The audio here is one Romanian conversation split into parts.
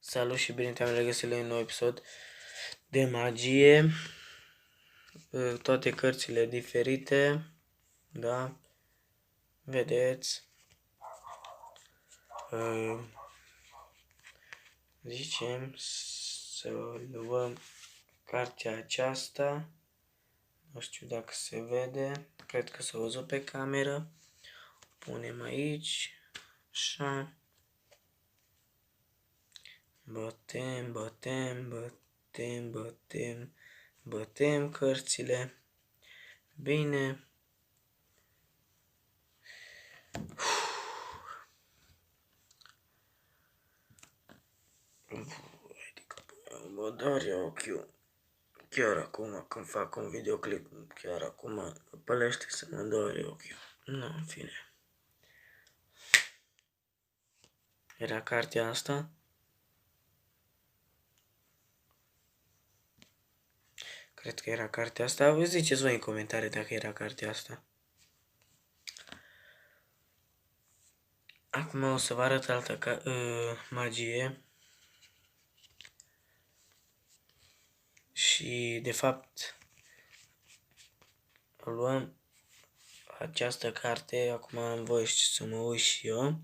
Salut și bine te-am regăsit la un nou episod de magie. Toate cărțile diferite, da? Vedeți? Zicem să luăm cartea aceasta. Nu știu dacă se vede. Cred că s-a văzut pe cameră. Punem aici. Așa. Bătem cărțile. Bine. Mă doare ochiul. Chiar acum când fac un videoclip, chiar acum pălește să mă doare ochiul. Nu, în fine. Era cartea asta? Cred că era cartea asta. Vă ziceți voi în comentarii dacă era cartea asta. Acum o să vă arăt altă magie. Și de fapt luăm această carte. Acum am voie să mă uit și eu.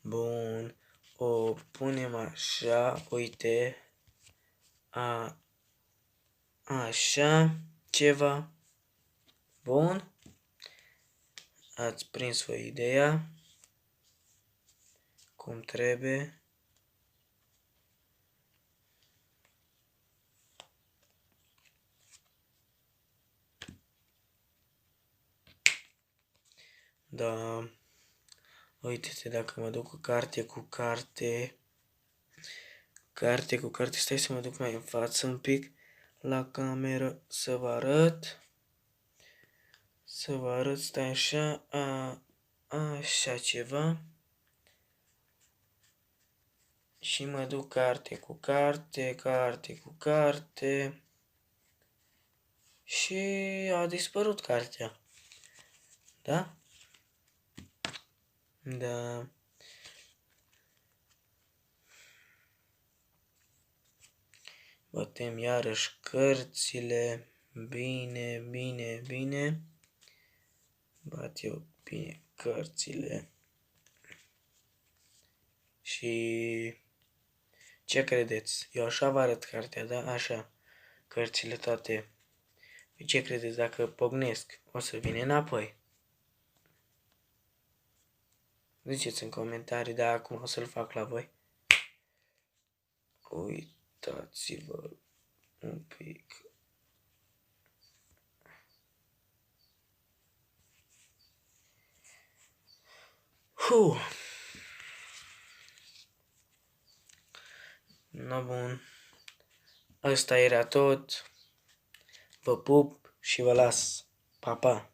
Bun. O punem așa. Uite. Așa. Ceva. Bun. Ați prins o ideea. Cum trebuie. Da. Uite-te dacă mă duc cu carte. Stai să mă duc mai în față un pic la cameră să vă arăt. Stai așa. Așa ceva. Și mă duc carte cu carte. Și a dispărut cartea. Da? Da. Bătem iarăși cărțile. Bine. Bat eu bine cărțile. Și ce credeți? Eu așa vă arăt cartea, da? Așa. Cărțile toate. Ce credeți? Dacă pognesc, o să vină înapoi? Ziceți în comentarii, da, acum o să-l fac la voi. Uitați-vă un pic. No, bun. Asta era tot. Vă pup și vă las. Pa, pa.